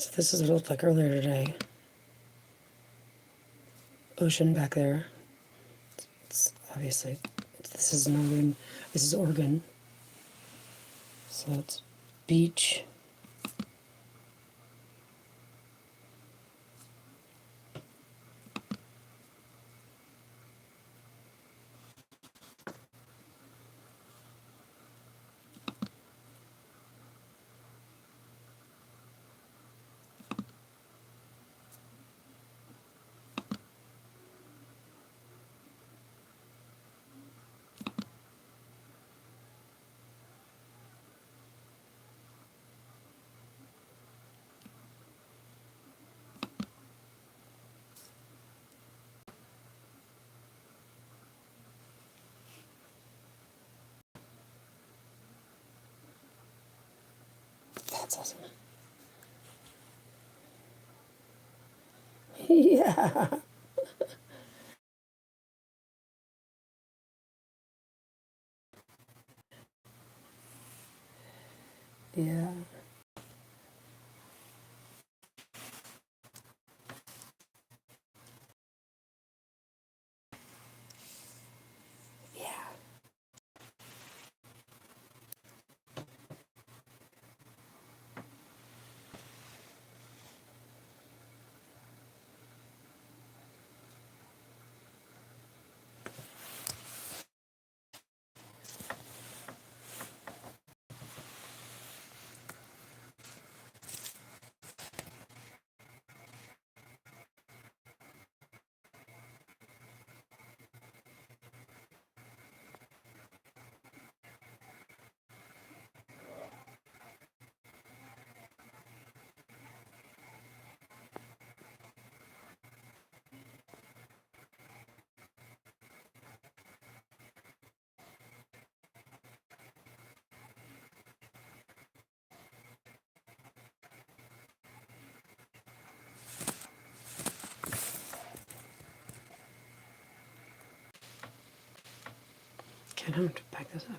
So this is what it looked like earlier today. Ocean back there. It's obviously, this is Northern, this is Oregon. So it's beach. That's awesome. Yeah. Yeah. Yeah. Can't have to back this up.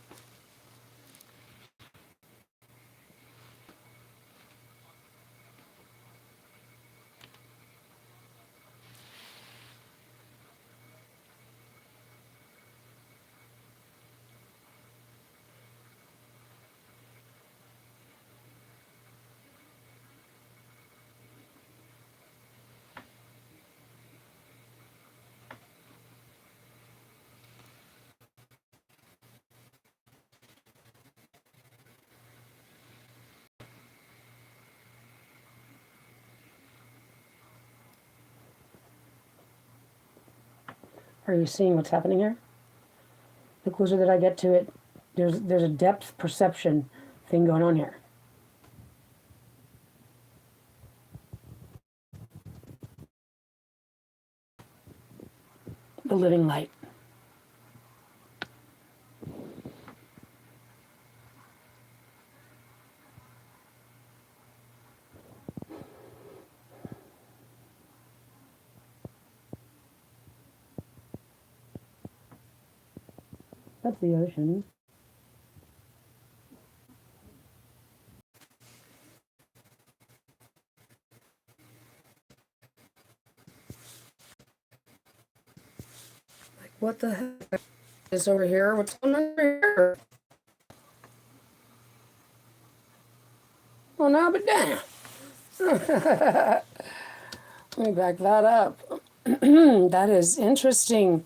Are you seeing what's happening here? The closer that I get to it, there's a depth perception thing going on here. The living light. That's the ocean. Like, what the heck is over here? What's going on over here? Well, now, but damn. Let me back that up. That is interesting.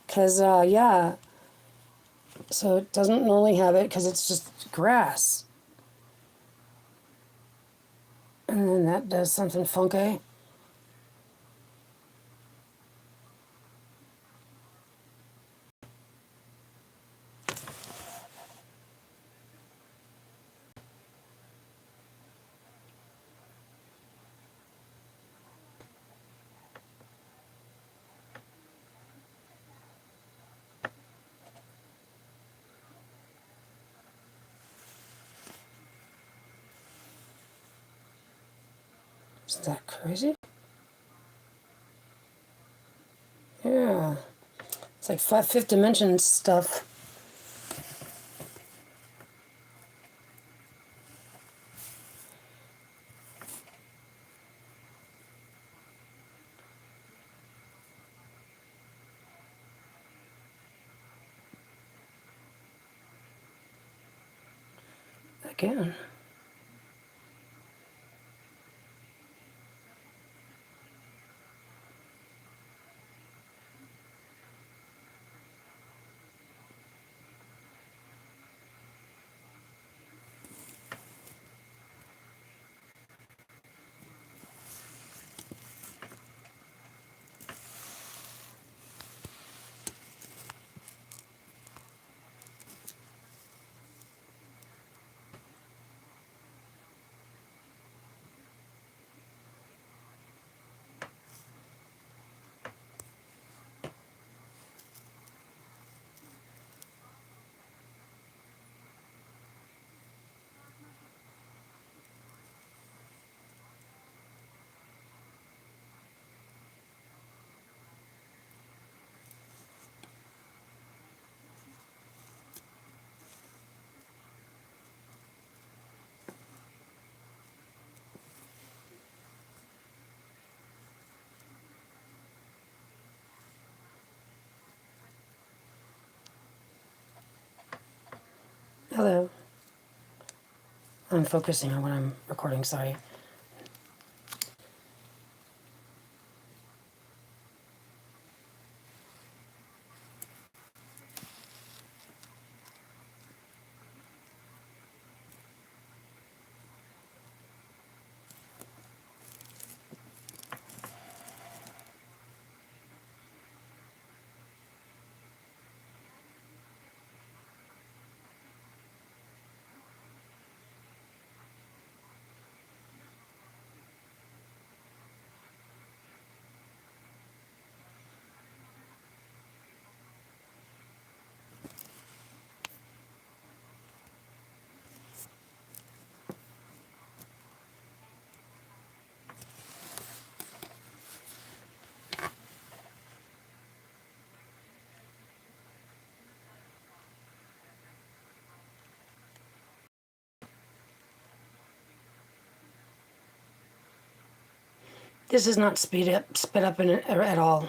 Because, yeah. So it doesn't normally have it because it's just grass. And then that does something funky. Is that crazy? Yeah. It's like fifth dimension stuff. again. Hello. I'm focusing on what I'm recording, sorry. This is not sped up in it at all.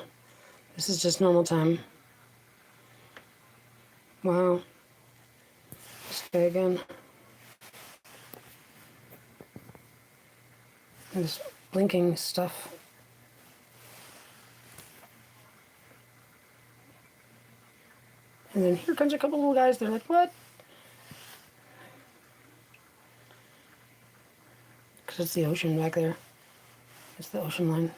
This is just normal time. Wow. Let's try again. And this blinking stuff. And then here comes a couple little guys. They're like, what? Because it's the ocean back there. It's the ocean line.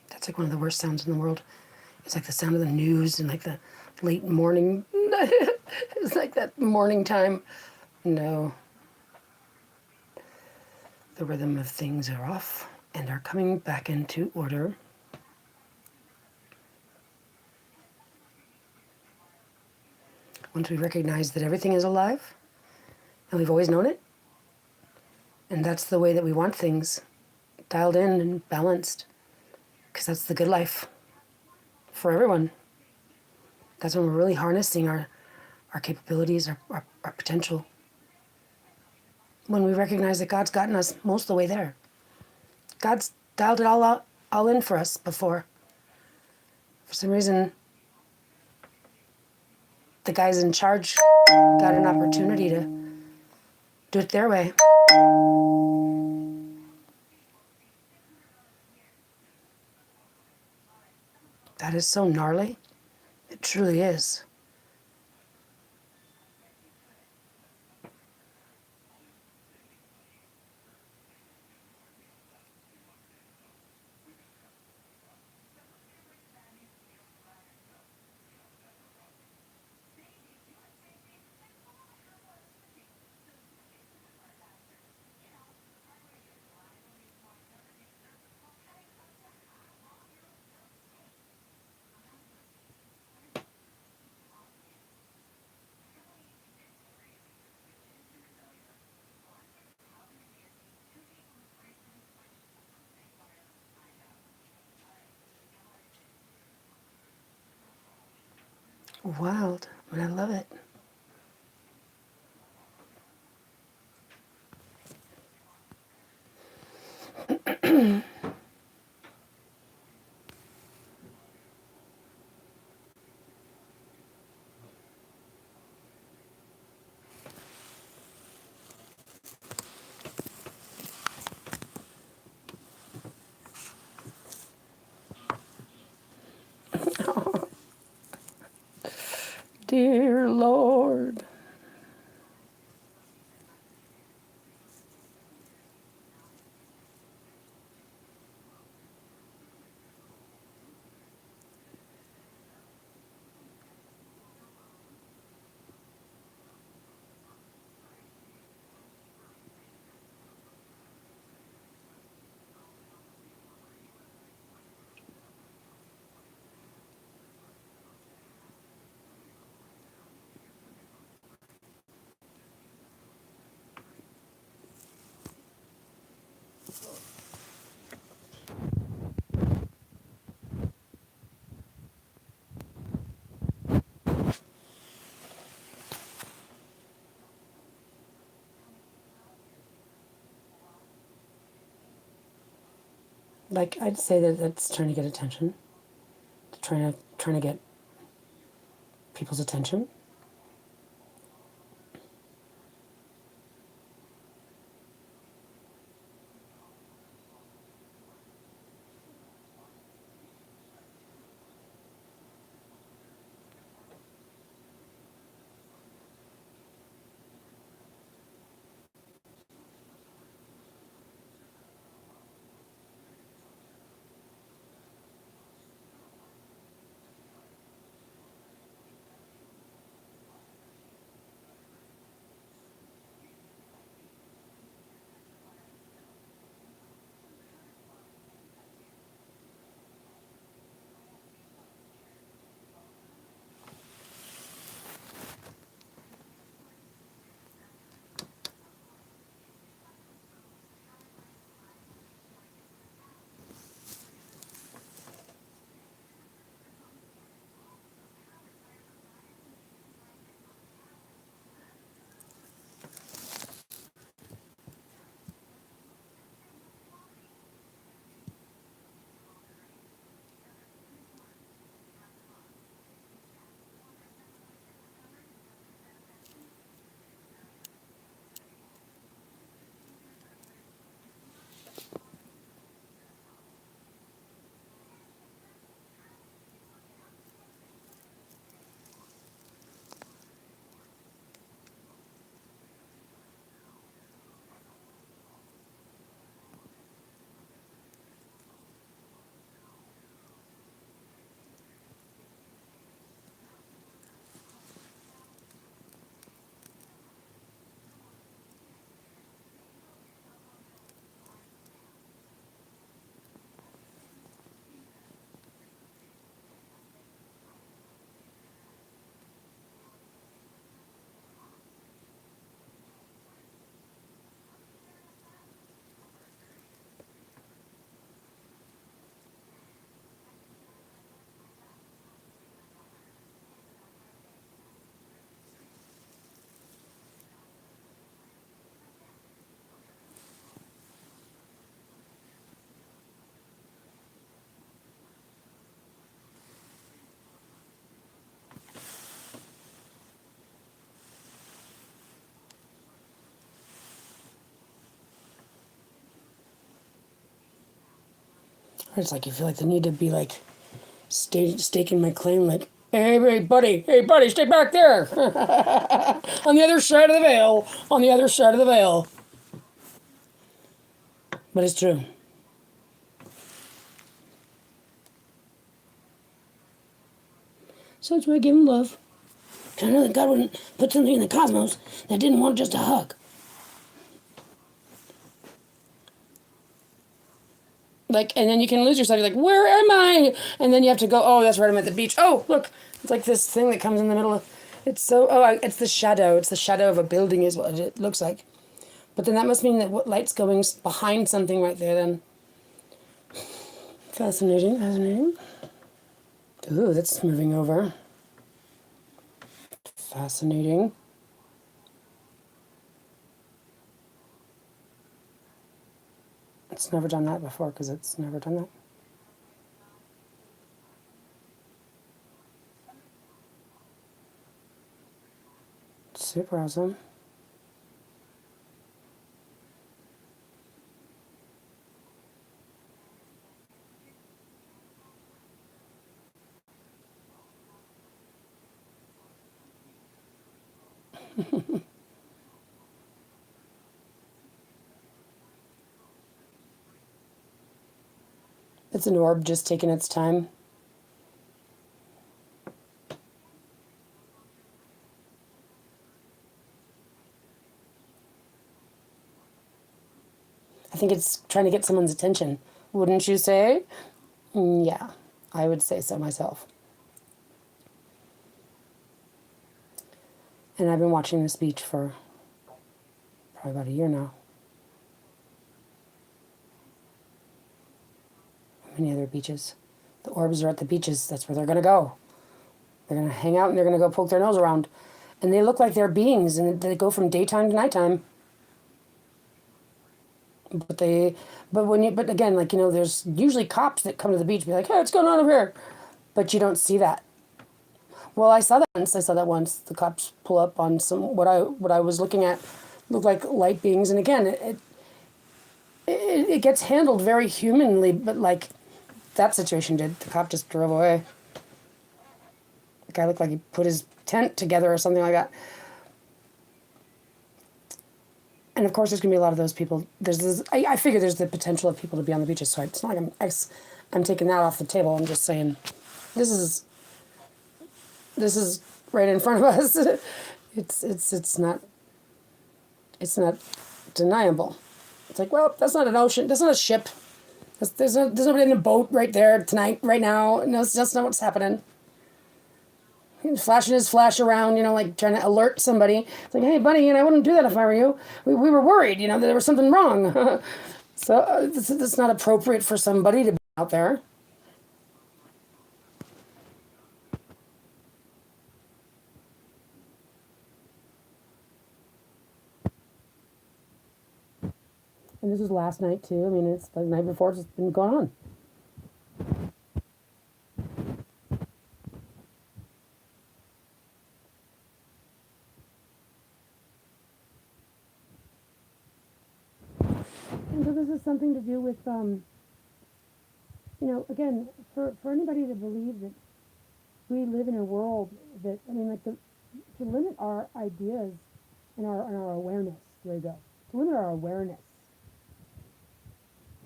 That's like one of the worst sounds in the world. It's like the sound of the news and like the late morning. It's like that morning time. No. The rhythm of things are off and are coming back into order. Once we recognize that everything is alive, and we've always known it, and that's the way that we want things, dialed in and balanced, because that's the good life for everyone. That's when we're really harnessing our capabilities, our potential. When we recognize that God's gotten us most of the way there. God's dialed it all out, all in for us before. For some reason, the guys in charge got an opportunity to do it their way. That is so gnarly. It truly is. Wild, but I love it. Dear Lord. Like, I'd say that that's trying to get attention, trying to get people's attention. Or it's like you feel like the need to be like staking my claim, like, hey buddy, stay back there. On the other side of the veil. On the other side of the veil. But it's true. So that's why I give him love. Because I know that God wouldn't put something in the cosmos that didn't want just a hug. Like, and then you can lose yourself. You're like, where am I? And then you have to go, oh, that's right, I'm at the beach. Oh, look, it's like this thing that comes in the middle of, it's so, it's the shadow. It's the shadow of a building is what it looks like. But then that must mean that what light's going behind something right there then. Fascinating, fascinating. Ooh, that's moving over. Fascinating. It's never done that before because it's never done that. Super awesome. It's an orb just taking its time. I think it's trying to get someone's attention. Wouldn't you say? Yeah, I would say so myself. And I've been watching this beach for probably about a year now. Many other beaches. The orbs are at the beaches. That's where they're going to go. They're going to hang out and they're going to go poke their nose around. And they look like they're beings and they go from daytime to nighttime. But again, like, there's usually cops that come to the beach and be like, hey, what's going on over here? But you don't see that. Well, I saw that once. The cops pull up on what I was looking at looked like light beings. And again, it gets handled very humanly, but like that situation did. The cop just drove away. The guy looked like he put his tent together or something like that. And of course, there's going to be a lot of those people. I figure there's the potential of people to be on the beaches, so it's not like I'm taking that off the table. I'm just saying, this is right in front of us. It's not deniable. It's like, well, that's not an ocean. That's not a ship. There's nobody in a boat right there tonight, right now. No, that's not what's happening. He's flashing his flash around, like trying to alert somebody. It's like, hey, buddy, I wouldn't do that if I were you. We were worried, that there was something wrong. So that's not appropriate for somebody to be out there. And this was last night too. I mean, it's the night before. It's just been going on. And so this is something to do with, again, for anybody to believe that we live in a world that, to limit our ideas and our awareness, there you go, to limit our awareness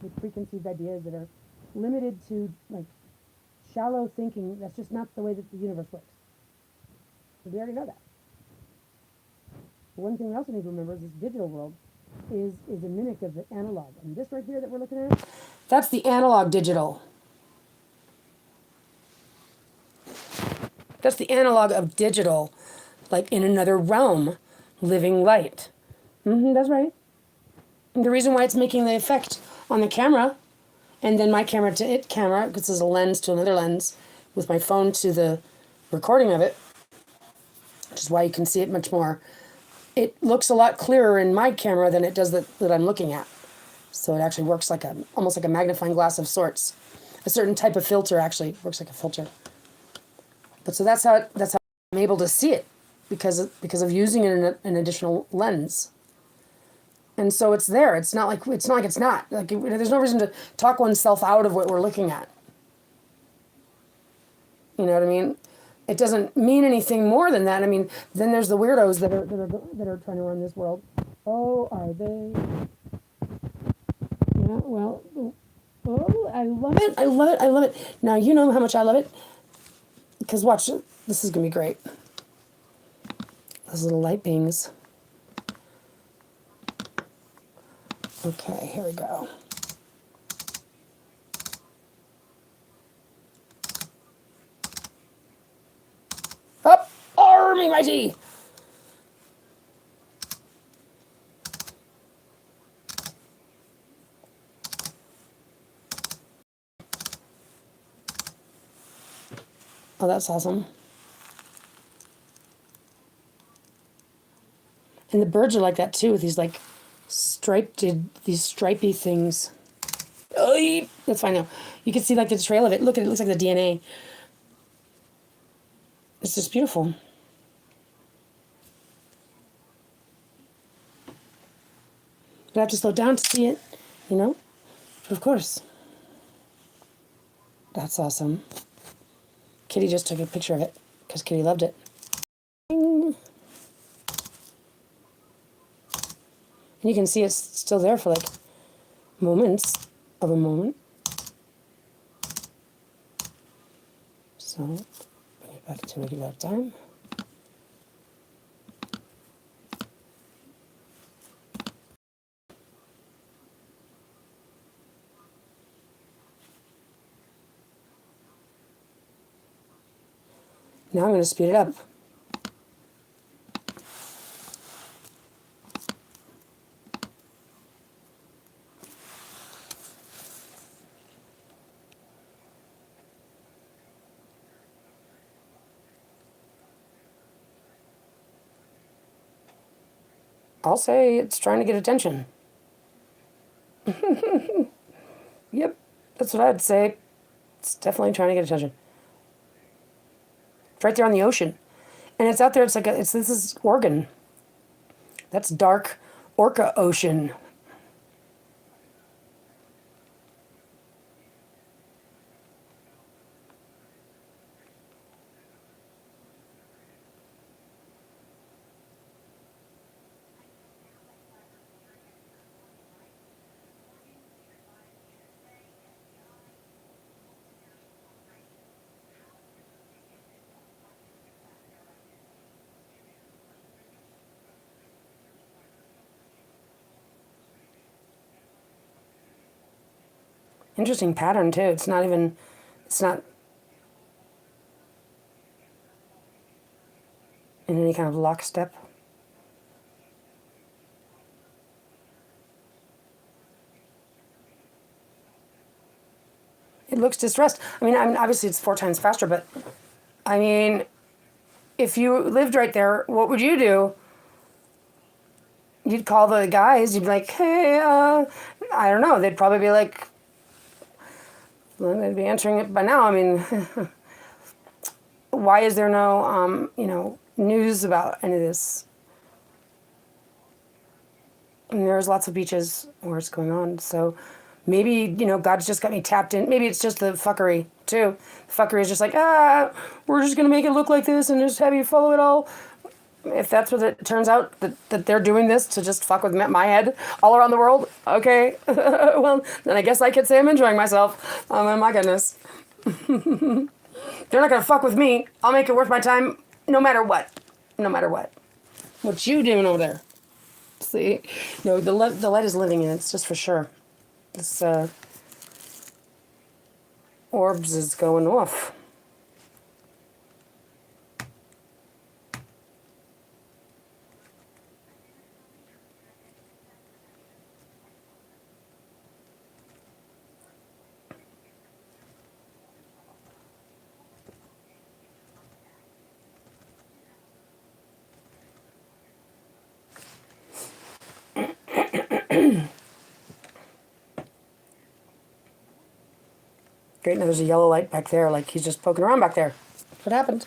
with preconceived ideas that are limited to, like, shallow thinking, that's just not the way that the universe works. We already know that. But one thing we also need to remember is this digital world is a mimic of the analog. And this right here that we're looking at, that's the analog digital. That's the analog of digital, like in another realm, living light. That's right. And the reason why it's making the effect on the camera, and then my camera to it camera, because there's a lens to another lens, with my phone to the recording of it, which is why you can see it much more. It looks a lot clearer in my camera than it does that I'm looking at. So it actually works like almost like a magnifying glass of sorts. A certain type of filter actually works like a filter. But so that's how I'm able to see it because of using it in an additional lens. And so it's there. It's not like it's not. Like there's no reason to talk oneself out of what we're looking at. You know what I mean? It doesn't mean anything more than that. I mean, then there's the weirdos that are trying to run this world. Oh, are they? Yeah. Well. Oh, I love it. I love it. I love it. Now you know how much I love it. Because watch, this is gonna be great. Those little light beings. Okay, here we go. Up, army mighty. Oh, that's awesome. And the birds are like that too, with these like these stripy things. Oh, that's fine though. You can see like the trail of it. Look at it, looks like the DNA. It's just beautiful. But I have to slow down to see it, you know? But of course. That's awesome. Kitty just took a picture of it because Kitty loved it. And you can see it's still there for like moments of a moment. So, bring it back to regular time. Now I'm going to speed it up. I'll say it's trying to get attention. Yep, that's what I'd say. It's definitely trying to get attention. It's right there on the ocean. And it's out there, it's like, this is Oregon. That's dark Orca Ocean. Interesting pattern too. It's not in any kind of lockstep. It looks distressed. I mean, obviously it's 4 times faster, but I mean, if you lived right there, what would you do? You'd call the guys. You'd be like, hey, I don't know. They'd probably be like, well, they'd be answering it by now. I mean, why is there no, news about any of this? And there's lots of beaches where it's going on. So maybe, God's just got me tapped in. Maybe it's just the fuckery, too. The fuckery is just like, we're just going to make it look like this and just have you follow it all. If that's what it turns out, that they're doing this to just fuck with my head all around the world, okay. Well, then I guess I could say I'm enjoying myself. Oh, my goodness. They're not going to fuck with me. I'll make it worth my time no matter what. No matter what. What you doing over there? See? No, the light is living in it. It's just for sure. This orbs is going off. Great, now there's a yellow light back there, like he's just poking around back there. That's what happened.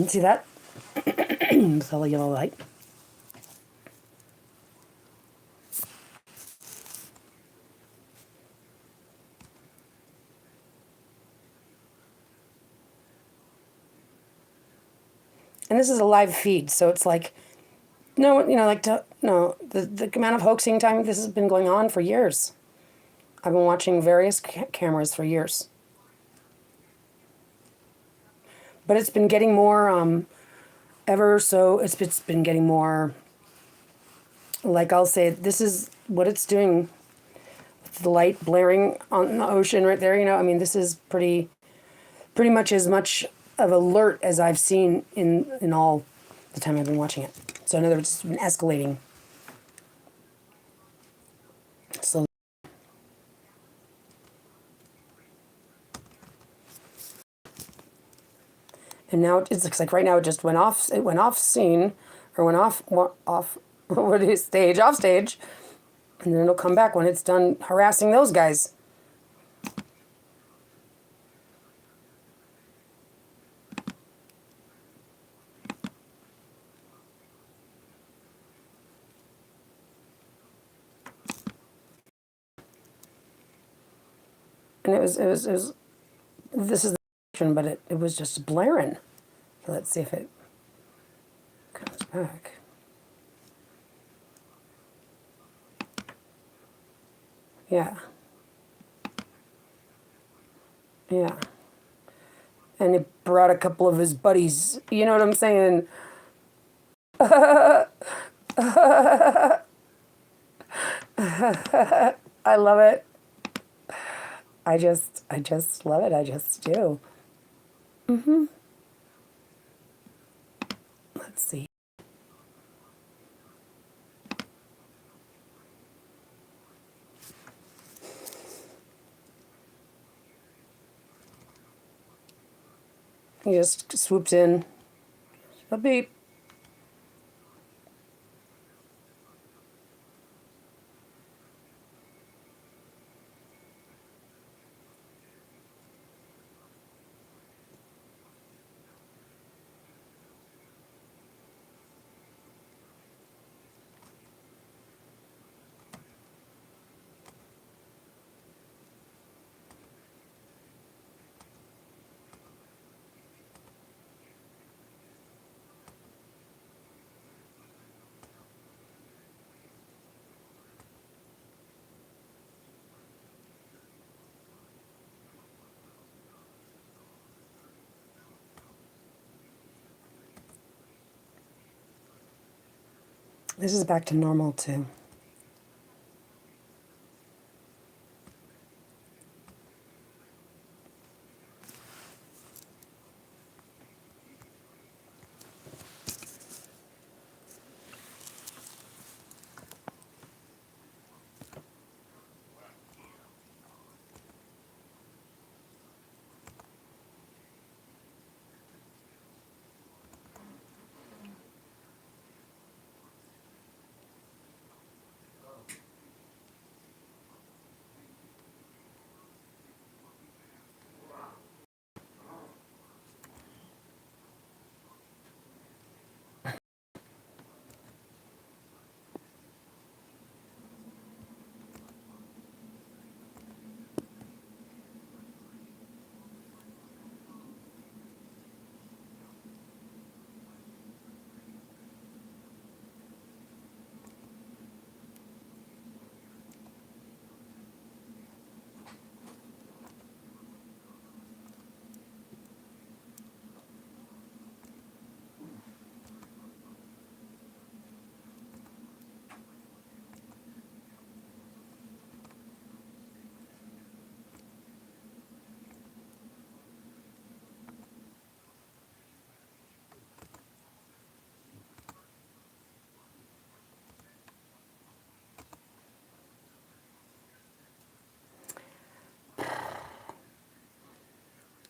See that? It's all a yellow light. And this is a live feed, so it's like, no, the amount of hoaxing time, this has been going on for years. I've been watching various cameras for years. But it's been getting more, it's been getting more, like I'll say, this is what it's doing. The light blaring on the ocean right there, this is pretty much as much of alert as I've seen in all the time I've been watching it. So in other words, it's been escalating. And now it's like right now it just went off. It went off scene, or went off. What is stage? Off stage, and then it'll come back when it's done harassing those guys. And it was. This is the version, but it was just blaring. So let's see if it comes back. Yeah. Yeah. And it brought a couple of his buddies. You know what I'm saying? I love it. I just love it. I just do. Let's see. He just swoops in. A beep. This is back to normal too.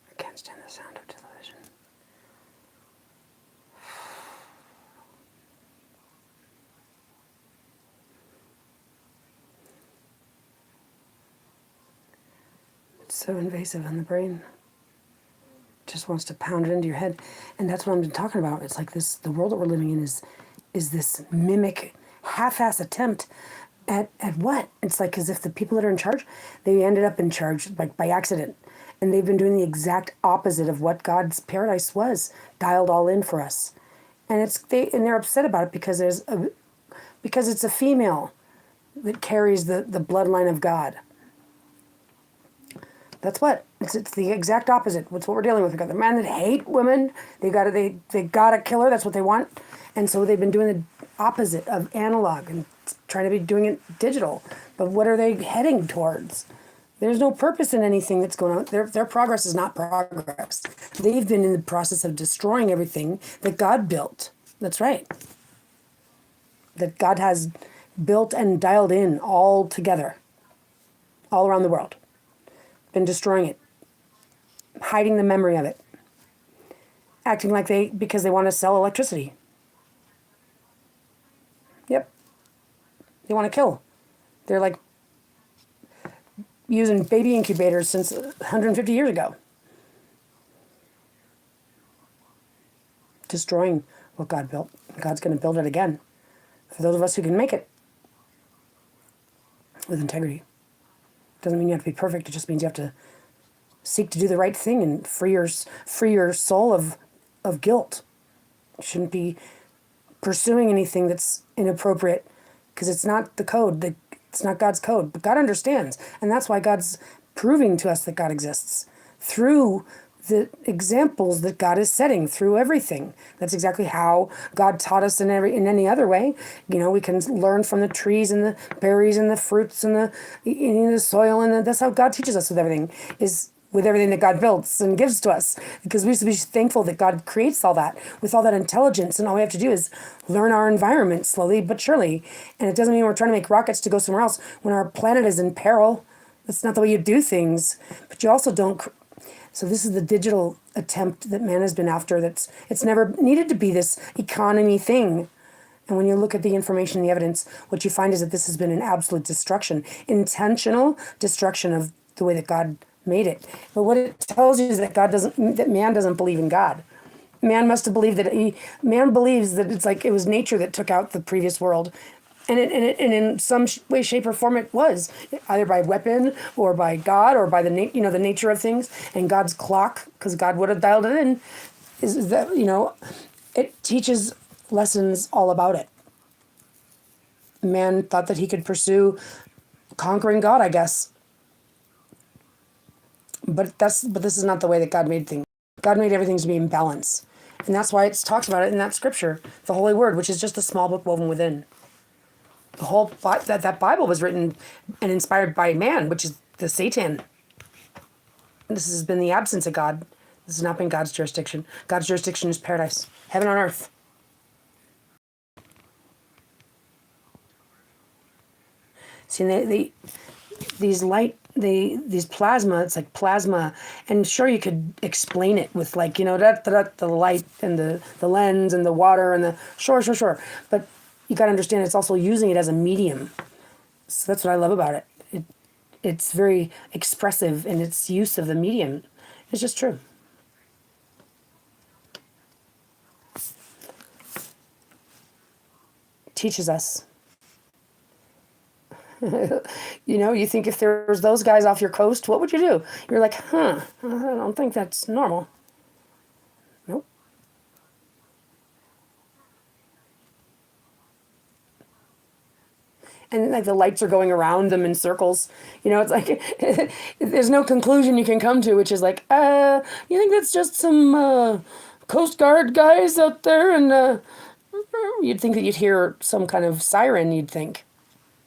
I can't stand the sound of television. It's so invasive in the brain. It just wants to pound it into your head. And that's what I've been talking about. It's like this, the world that we're living in is this mimic, half-ass attempt at what? It's like as if the people that are in charge, they ended up in charge like by accident. And they've been doing the exact opposite of what God's paradise was, dialed all in for us. And they're upset about it because because it's a female that carries the bloodline of God. That's what it's the exact opposite. What's what we're dealing with? We got the men that hate women. They gotta kill her. That's what they want, and so they've been doing the opposite of analog and trying to be doing it digital. But what are they heading towards? There's no purpose in anything that's going on. Their progress is not progress. They've been in the process of destroying everything that God built. That's right. That God has built and dialed in all together, all around the world. Been destroying it, hiding the memory of it. acting like because they want to sell electricity. Yep, they want to kill. They're like using baby incubators since 150 years ago, destroying what God built. God's going to build it again for those of us who can make it with integrity. Doesn't mean you have to be perfect. It just means you have to seek to do the right thing and free your soul of guilt. You shouldn't be pursuing anything that's inappropriate because it's not the code. It's not God's code. But God understands. And that's why God's proving to us that God exists through the examples that God is setting through everything. That's exactly how God taught us in any other way. You know, we can learn from the trees and the berries and the fruits and the soil, and that's how God teaches us with everything, is with everything that God builds and gives to us. Because we should be thankful that God creates all that with all that intelligence, and all we have to do is learn our environment slowly but surely. And it doesn't mean we're trying to make rockets to go somewhere else when our planet is in peril. That's not the way you do things. But you also don't. So this is the digital attempt that man has been after. It's never needed to be this economy thing. And when you look at the information and the evidence, what you find is that this has been an absolute destruction, intentional destruction of the way that God made it. But what it tells you is that man doesn't believe in God. Man must have believed man believes that it's like it was nature that took out the previous world. And in some way, shape, or form, it was either by weapon or by God or by the nature of things. And God's clock, because God would have dialed it in, is that it teaches lessons all about it. Man thought that he could pursue conquering God, I guess. But this is not the way that God made things. God made everything to be in balance, and that's why it talks about it in that scripture, the Holy Word, which is just a small book woven within. The whole that Bible was written and inspired by man, which is the Satan. This has been the absence of God. This has not been God's jurisdiction. God's jurisdiction is paradise, heaven on earth. See, these plasma. It's like plasma, and sure you could explain it with the light and the lens and the water and the sure, but you got to understand it's also using it as a medium. So that's what I love about it. It's very expressive in its use of the medium. It's just true. Teaches us. You think if there was those guys off your coast, what would you do? You're like, I don't think that's normal. Nope. And like the lights are going around them in circles. It's like there's no conclusion you can come to, which is like, you think that's just some Coast Guard guys out there, and you'd think that you'd hear some kind of siren, you'd think,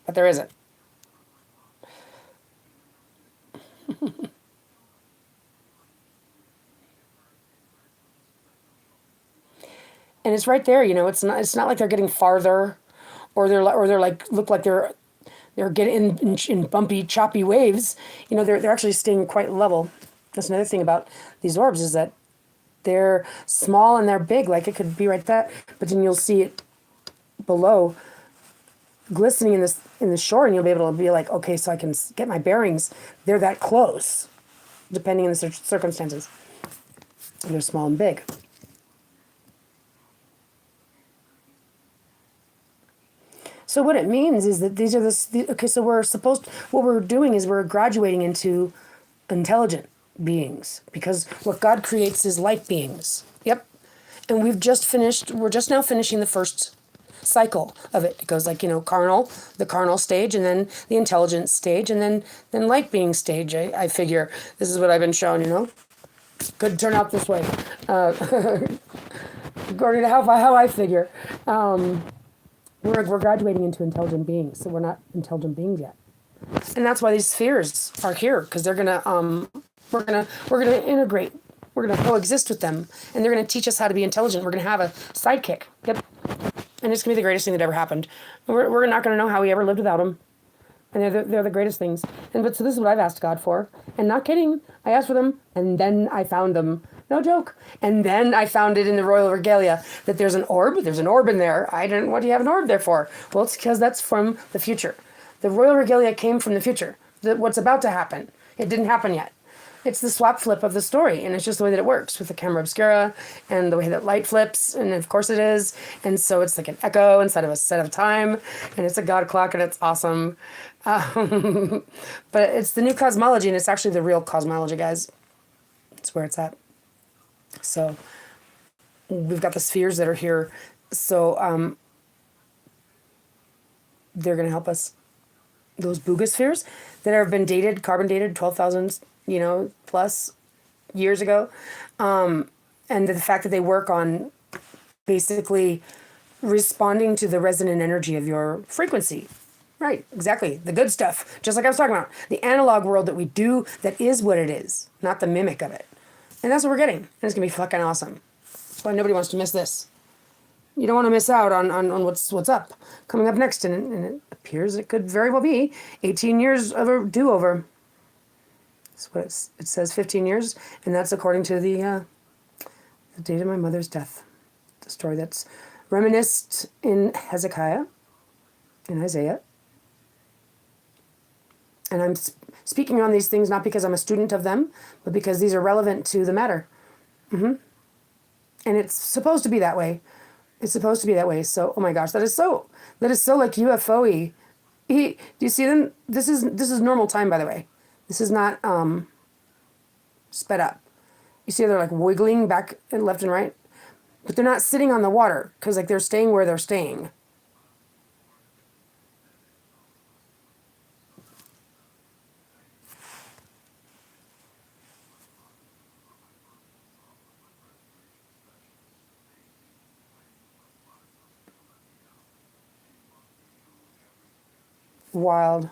but there isn't. And it's right there. It's not like they're getting farther, or they're like look like they're getting in bumpy, choppy waves. They're actually staying quite level. That's another thing about these orbs, is that they're small and they're big. Like it could be right there, but then you'll see it below, glistening in the shore, and you'll be able to be like, okay, so I can get my bearings. They're that close, depending on the circumstances. They're small and big. So what it means is that these are okay. So what we're doing is we're graduating into intelligent beings, because what God creates is light beings. Yep. And we're just now finishing the first cycle of it. It goes like, the carnal stage, and then the intelligent stage, and then light being stage. I figure this is what I've been shown, could turn out this way, according to how I figure. We're graduating into intelligent beings, so we're not intelligent beings yet, and that's why these spheres are here, because they're gonna we're gonna integrate, we're gonna coexist with them, and they're gonna teach us how to be intelligent. We're gonna have a sidekick. Yep, and it's gonna be the greatest thing that ever happened. We're not gonna know how we ever lived without them, and they're the greatest things. So this is what I've asked God for, and not kidding. I asked for them, and then I found them, No joke. And then I found it in the Royal Regalia that there's an orb. There's an orb in there. I didn't. What do you have an orb there for? Well, it's because that's from the future. The Royal Regalia came from the future. What's about to happen. It didn't happen yet. It's the swap flip of the story, and it's just the way that it works with the camera obscura and the way that light flips, and of course it is. And so it's like an echo instead of a set of time, and it's a God clock, and it's awesome. But it's the new cosmology, and it's actually the real cosmology, guys. It's where it's at. So we've got the spheres that are here. So they're going to help us. Those Booga spheres that have been dated, carbon dated, 12,000, plus years ago. And the fact that they work on basically responding to the resonant energy of your frequency. Right, exactly. The good stuff. Just like I was talking about. The analog world that we do, that is what it is, not the mimic of it. And that's what we're getting. And it's going to be fucking awesome. That's why nobody wants to miss this. You don't want to miss out on what's up. Coming up next, and it appears it could very well be 18 years of a do-over. That's what it says, 15 years. And that's according to the date of my mother's death. The story that's reminisced in Hezekiah, in Isaiah. And I'm speaking on these things not because I'm a student of them, but because these are relevant to the matter. And it's supposed to be that way. It's supposed to be that way. So, oh my gosh, that is so like UFO-y. Do you see them? This is normal time, by the way. This is not sped up. You see they're like wiggling back and left and right, but they're not sitting on the water because like they're staying where they're staying. Wild.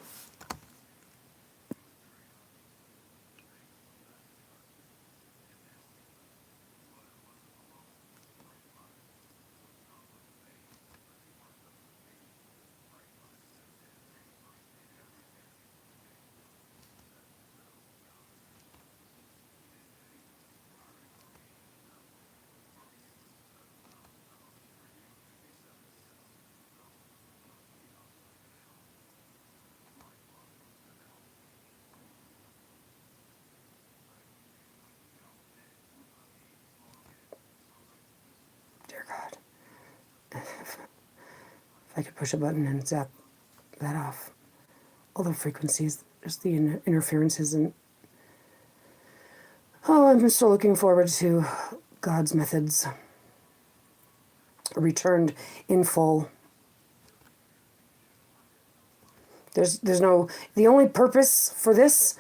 Dear God. If I could push a button and zap that off. All the frequencies, just the interferences, and I'm still looking forward to God's methods returned in full. There's no, the only purpose for this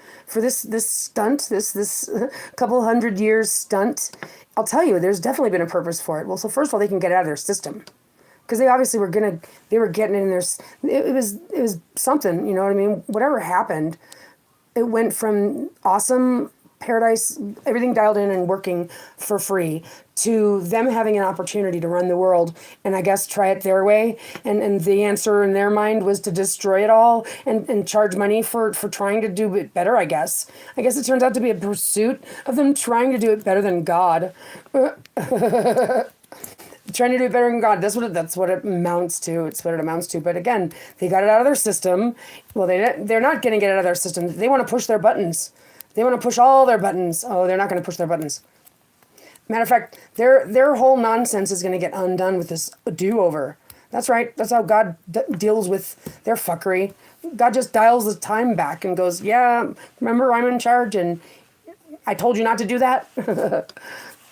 stunt, this couple hundred years stunt, I'll tell you, there's definitely been a purpose for it. Well, so first of all, they can get it out of their system. Because they obviously they were getting it in their, it was something, you know what I mean? Whatever happened, it went from awesome paradise, everything dialed in and working for free, to them having an opportunity to run the world and I guess try it their way. And the answer in their mind was to destroy it all and charge money for trying to do it better, I guess. I guess it turns out to be a pursuit of them trying to do it better than God. Trying to do it better than God. That's what it amounts to. It's what it amounts to. But again, they got it out of their system. Well, they're not going to get it out of their system. They want to push their buttons. They want to push all their buttons. Oh, they're not going to push their buttons. Matter of fact, their whole nonsense is going to get undone with this do-over. That's right. That's how God deals with their fuckery. God just dials the time back and goes, yeah, remember I'm in charge and I told you not to do that?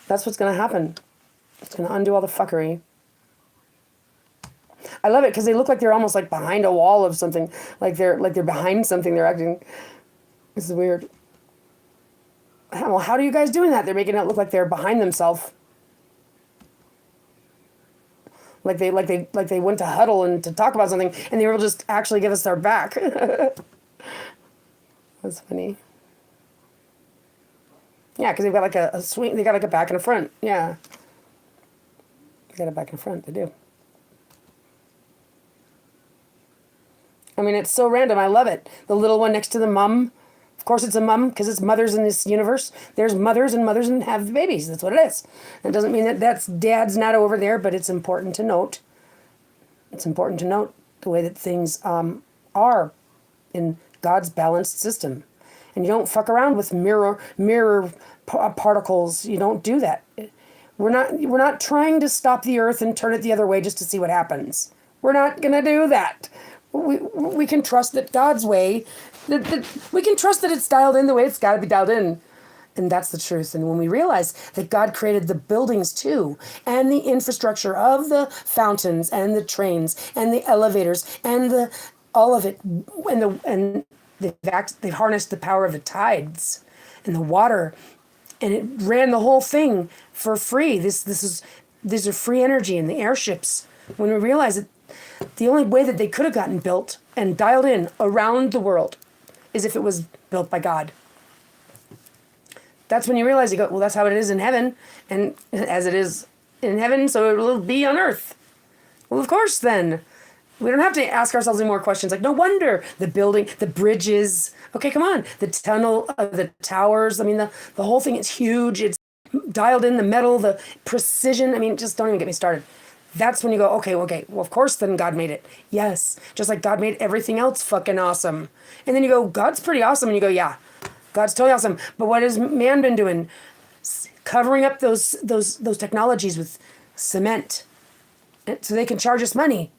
That's what's going to happen. It's going to undo all the fuckery. I love it because they look like they're almost like behind a wall of something. Like they're behind something. They're acting. This is weird. Well, how are you guys doing that? They're making it look like they're behind themselves. Like they went to huddle and to talk about something, and they will just actually give us their back. That's funny. Yeah, because they've got like a swing. They got like a back and a front. Yeah. They got a back and a front. They do. I mean, it's so random. I love it. The little one next to the mom. Of course, it's a mom because it's mothers in this universe. There's mothers and have babies. That's what it is. It doesn't mean that that's dad's not over there, but it's important to note. It's important to note the way that things are in God's balanced system. And you don't fuck around with mirror particles. You don't do that. We're not trying to stop the earth and turn it the other way just to see what happens. We're not going to do that. We can trust that God's way, that we can trust that it's dialed in the way it's got to be dialed in. And that's the truth. And when we realize that God created the buildings too, and the infrastructure of the fountains and the trains and the elevators and all of it, and they've harnessed the power of the tides and the water, and it ran the whole thing for free. These are free energy in the airships. When we realize that the only way that they could have gotten built and dialed in around the world is if it was built by God. That's when you realize, you go, well, that's how it is in heaven, and as it is in heaven, so it will be on earth. Well, of course, then. We don't have to ask ourselves any more questions. Like, no wonder the building, the bridges. Okay, come on. The tunnel, the towers. I mean, the whole thing is huge. It's dialed in, the metal, the precision. I mean, just don't even get me started. That's when you go, okay, well, of course, then God made it. Yes, just like God made everything else fucking awesome. And then you go, God's pretty awesome. And you go, yeah, God's totally awesome. But what has man been doing? Covering up those technologies with cement so they can charge us money.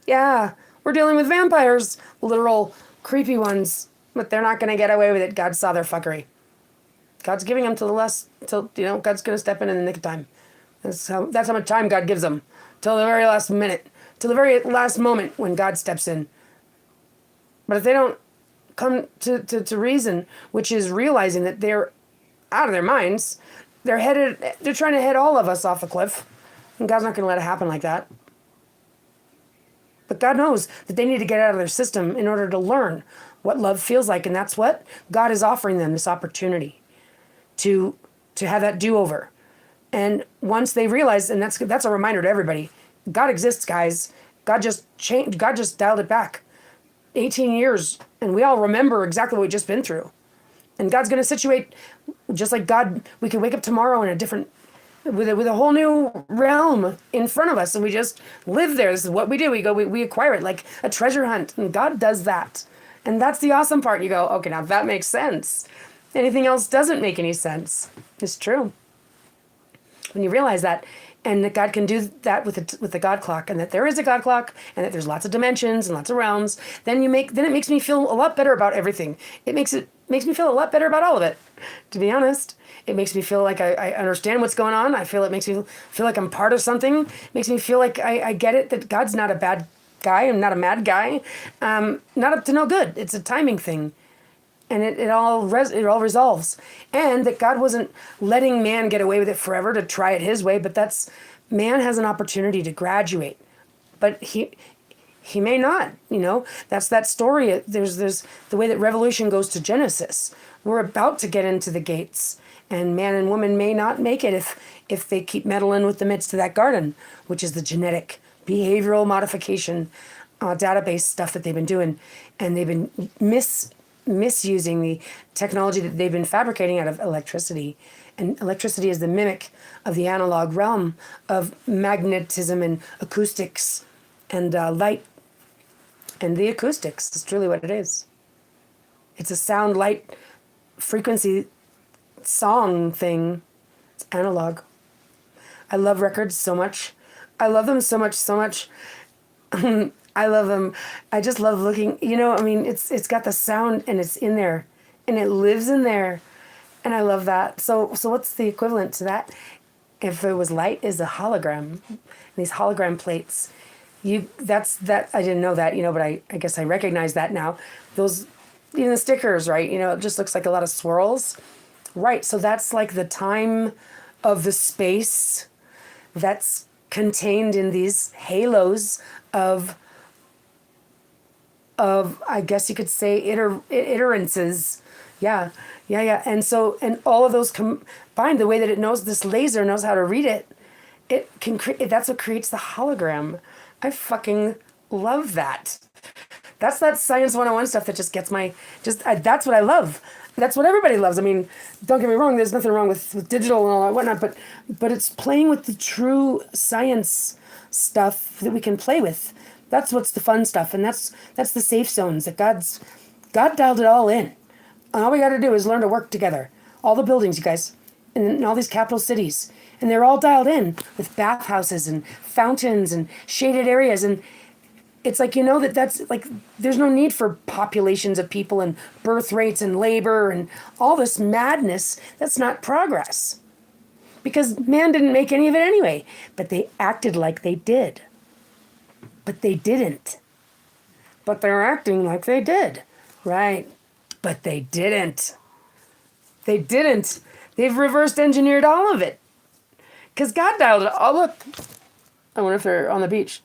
Yeah, we're dealing with vampires, literal creepy ones, but they're not going to get away with it. God saw their fuckery. God's giving them God's going to step in the nick of time. That's how much time God gives them, till the very last minute, till the very last moment when God steps in. But if they don't come to reason, which is realizing that they're out of their minds, they're trying to head all of us off a cliff, and God's not going to let it happen like that. But God knows that they need to get out of their system in order to learn what love feels like. And that's what God is offering them, this opportunity to have that do-over. And once they realize, and that's a reminder to everybody, God exists, guys. God just changed. God just dialed it back 18 years. And we all remember exactly what we've just been through. And God's going to situate, just like God, we could wake up tomorrow in a different, with a whole new realm in front of us, and we just live there. This is what we do. We acquire it like a treasure hunt, and God does that. And that's the awesome part. You go, okay, now that makes sense. Anything else doesn't make any sense. It's true. When you realize that, and that God can do that with the God clock, and that there is a God clock, and that there's lots of dimensions and lots of realms, then it makes me feel a lot better about everything. It makes me feel a lot better about all of it, to be honest. It makes me feel like I understand what's going on. It makes me feel like I'm part of something. It makes me feel like I get it, that God's not a bad guy. I'm not a mad guy. Not up to no good. It's a timing thing. And it all resolves. And that God wasn't letting man get away with it forever to try it his way, but man has an opportunity to graduate. But he may not, That's that story. There's the way that revolution goes to Genesis. We're about to get into the gates. And man and woman may not make it if they keep meddling with the midst of that garden, which is the genetic behavioral modification database stuff that they've been doing. And they've been misusing the technology that they've been fabricating out of electricity. And electricity is the mimic of the analog realm of magnetism and acoustics and light. And the acoustics is truly what it is. It's a sound, light, frequency song thing. It's analog. I love records so much. I love them so much. I love them. I just love looking, it's got the sound, and it's in there, and it lives in there. And I love that. So what's the equivalent to that? If it was light, is a hologram. These hologram plates. I didn't know that, but I guess I recognize that now. Those, the stickers, right? It just looks like a lot of swirls. Right, so that's like the time of the space that's contained in these halos of I guess you could say iterances. Yeah. And all of those combined, the way that it knows, this laser knows how to read it, that's what creates the hologram. I fucking love that. That's that Science 101 stuff that just gets that's what I love. That's what everybody loves. I mean, don't get me wrong, there's nothing wrong with digital and all that whatnot, but it's playing with the true science stuff that we can play with. That's what's the fun stuff, and that's the safe zones that God dialed it all in. And all we got to do is learn to work together. All the buildings, you guys, in all these capital cities, and they're all dialed in with bathhouses and fountains and shaded areas, and it's like, that's like, there's no need for populations of people and birth rates and labor and all this madness. That's not progress. Because man didn't make any of it anyway. But they acted like they did. But they didn't. But they're acting like they did. Right. But they didn't. They didn't. They've reversed engineered all of it. Because God dialed it. Oh, look. I wonder if they're on the beach.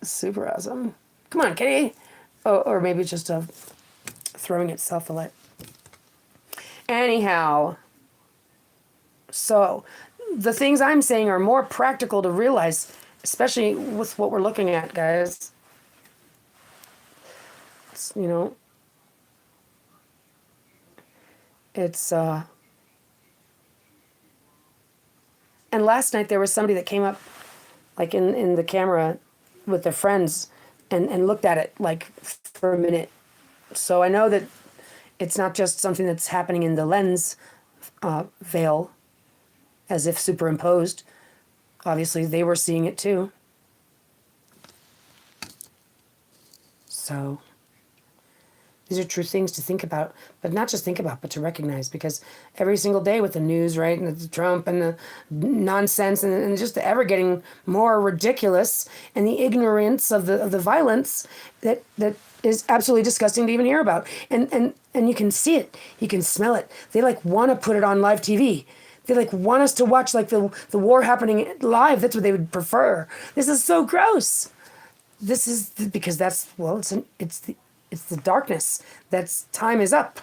Super awesome. Come on, kitty. Oh, or maybe it's just throwing itself a light. Anyhow, so the things I'm saying are more practical to realize, especially with what we're looking at, guys. It's, and last night there was somebody that came up, like in the camera, with their friends and looked at it like for a minute. So I know that it's not just something that's happening in the lens veil as if superimposed. Obviously they were seeing it too. So these are true things to think about, but not just think about, but to recognize, because every single day with the news, right, and the Trump and the nonsense and just the ever getting more ridiculous, and the ignorance of the violence that is absolutely disgusting to even hear about. And you can see it, you can smell it. They like want to put it on live TV. They like want us to watch like the war happening live. That's what they would prefer. This is so gross. This is because that's, well, it's the darkness. That's time is up.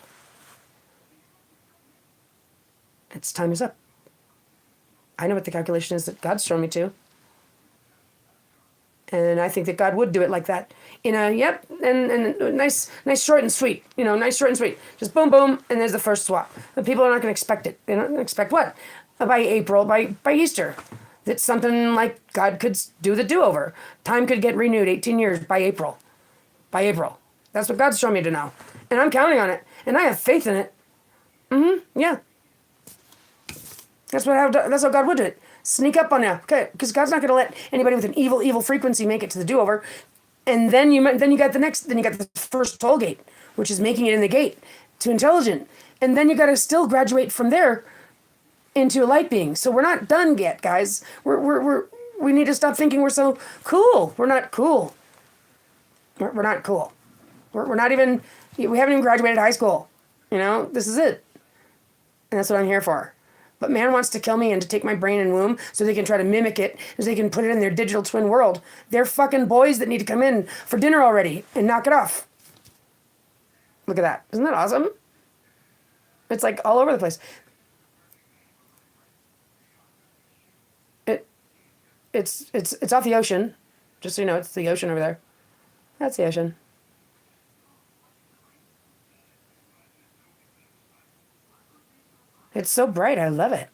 It's time is up. I know what the calculation is that God's shown me to. And I think that God would do it like that. And nice short and sweet. Nice short and sweet. Just boom, boom, and there's the first swap. But people are not going to expect it. They don't expect what? By April, by Easter. That something like God could do the do-over. Time could get renewed 18 years by April. By April. That's what God's shown me to know. And I'm counting on it. And I have faith in it. Yeah. That's how God would do it. Sneak up on you. Okay, because God's not going to let anybody with an evil frequency make it to the do-over. And then you got the first toll gate, which is making it in the gate to intelligent. And then you got to still graduate from there into a light being. So we're not done yet, guys. We need to stop thinking we're so cool. We're not cool. We're not cool. We're not even, we haven't even graduated high school. This is it. And that's what I'm here for. But man wants to kill me and to take my brain and womb so they can try to mimic it, so they can put it in their digital twin world. They're fucking boys that need to come in for dinner already and knock it off. Look at that. Isn't that awesome? It's like all over the place. It's off the ocean. Just so you know, it's the ocean over there. That's the ocean. It's so bright. I love it.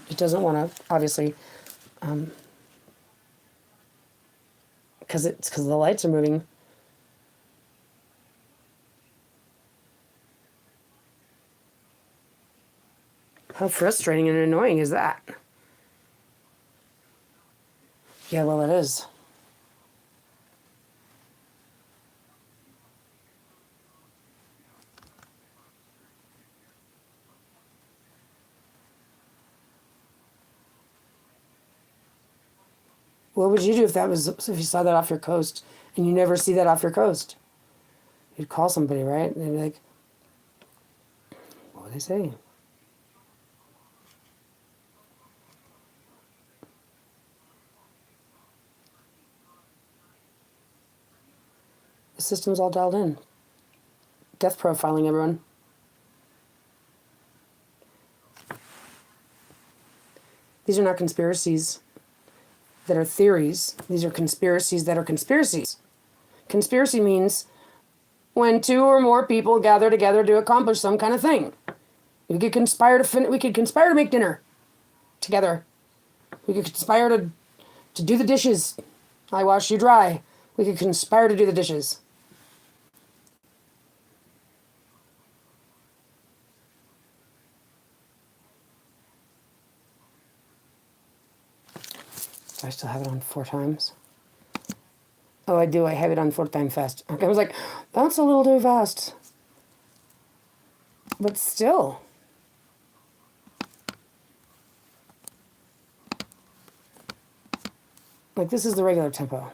It doesn't want to, obviously, because the lights are moving. How frustrating and annoying is that? Yeah, well, it is. What would you do if you saw that off your coast and you never see that off your coast? You'd call somebody, right? And they'd be like, what would they say? The system's all dialed in. Death profiling, everyone. These are not conspiracies that are theories. These are conspiracies that are conspiracies. Conspiracy means when two or more people gather together to accomplish some kind of thing. We could conspire to make dinner together. We could conspire to do the dishes. I wash, you dry. We could conspire to do the dishes. Do I still have it on 4 times? Oh, I do. I have it on 4 times fast. Okay, I was like, that's a little too fast. But still. Like, this is the regular tempo.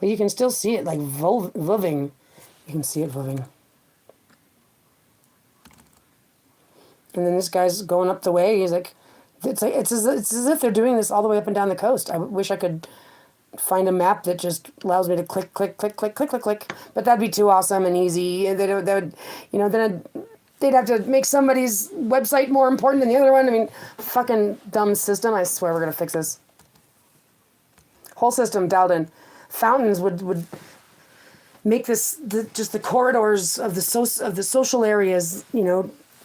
But you can still see it, like, voving. You can see it voving. And then this guy's going up the way. He's like, it's as if they're doing this all the way up and down the coast. I wish I could find a map that just allows me to click, click, click, click, click, click, click. But that'd be too awesome and easy. Then they'd have to make somebody's website more important than the other one. I mean, fucking dumb system. I swear we're gonna fix this. Whole system dialed in. Fountains would make just the corridors of the social areas,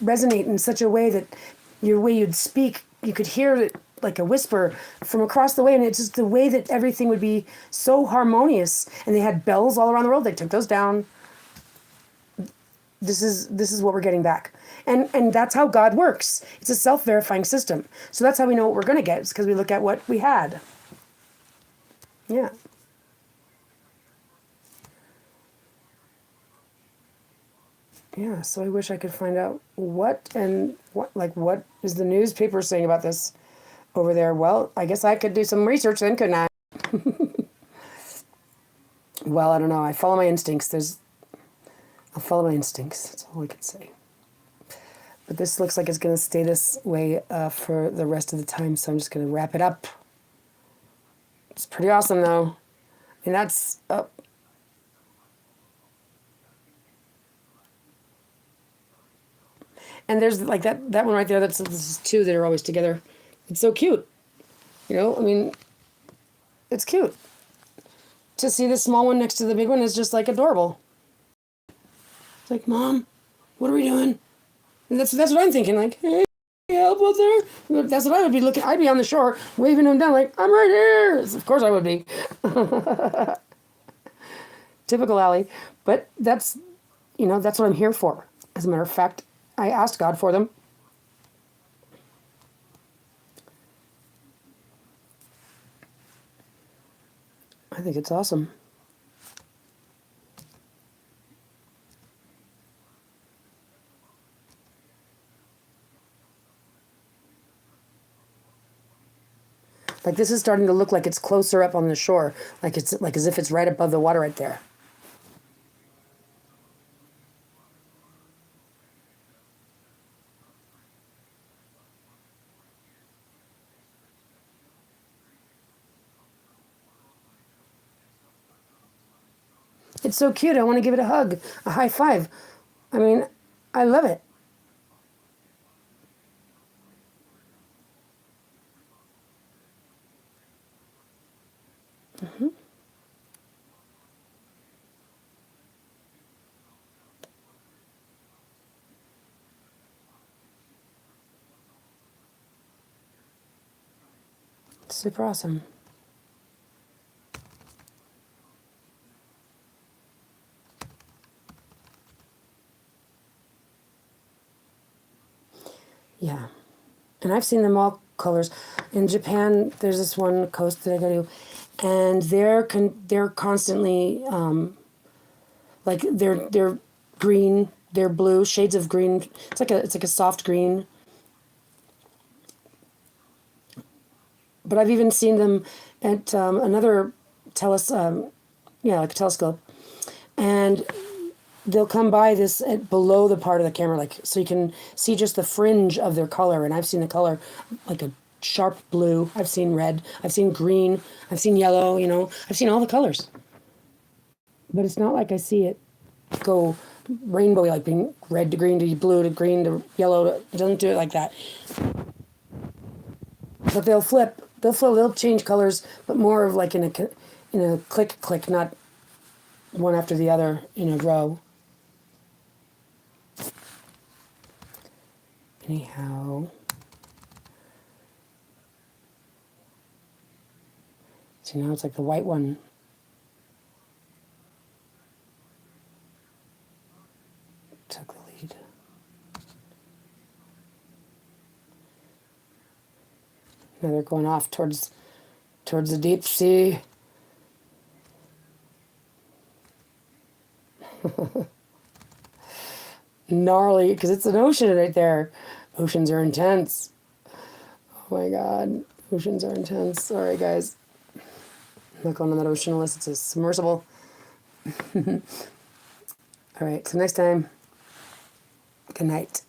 resonate in such a way that you'd speak, you could hear it like a whisper from across the way, and it's just the way that everything would be so harmonious. And they had bells all around the world. They took those down. This is what we're getting back, and that's how God works. It's a self-verifying system. So that's how we know what we're going to get. It's because we look at what we had. Yeah. Yeah, so I wish I could find out what is the newspaper saying about this over there. Well, I guess I could do some research then, couldn't I? Well, I don't know. I follow my instincts. I'll follow my instincts. That's all I can say. But this looks like it's going to stay this way for the rest of the time, so I'm just going to wrap it up. It's pretty awesome, though. And that's up. And there's like that one right there. This is 2 that are always together. It's so cute. I mean, it's cute. To see the small one next to the big one is just like adorable. It's like, Mom, what are we doing? And that's what I'm thinking. Like, hey, help out there. That's what I would be looking. I'd be on the shore waving them down like, I'm right here. Of course I would be. Typical Allie. But that's what I'm here for. As a matter of fact, I asked God for them. I think it's awesome. Like, this is starting to look like it's closer up on the shore, like it's like as if it's right above the water right there. It's so cute. I want to give it a hug, a high five. I mean, I love it. Mm-hmm. It's super awesome. Yeah. And I've seen them all colors. In Japan, there's this one coast that I go to, and they're constantly like they're green, they're blue, shades of green. It's like a soft green. But I've even seen them at another like a telescope, and they'll come by this at below the part of the camera, like so you can see just the fringe of their color. And I've seen the color like a sharp blue. I've seen red. I've seen green. I've seen yellow. I've seen all the colors. But it's not like I see it go rainbowy, like being red to green to blue to green to yellow. It doesn't do it like that. But they'll flip. They'll change colors, but more of like in a click, not one after the other in a row. Anyhow. See, now it's like the white one. Took the lead. Now they're going off towards the deep sea. Gnarly, because it's an ocean right there. Oceans are intense. Oh my god. Oceans are intense. Sorry, guys. I'm not going on that ocean unless it's a submersible. All right, so next time, good night.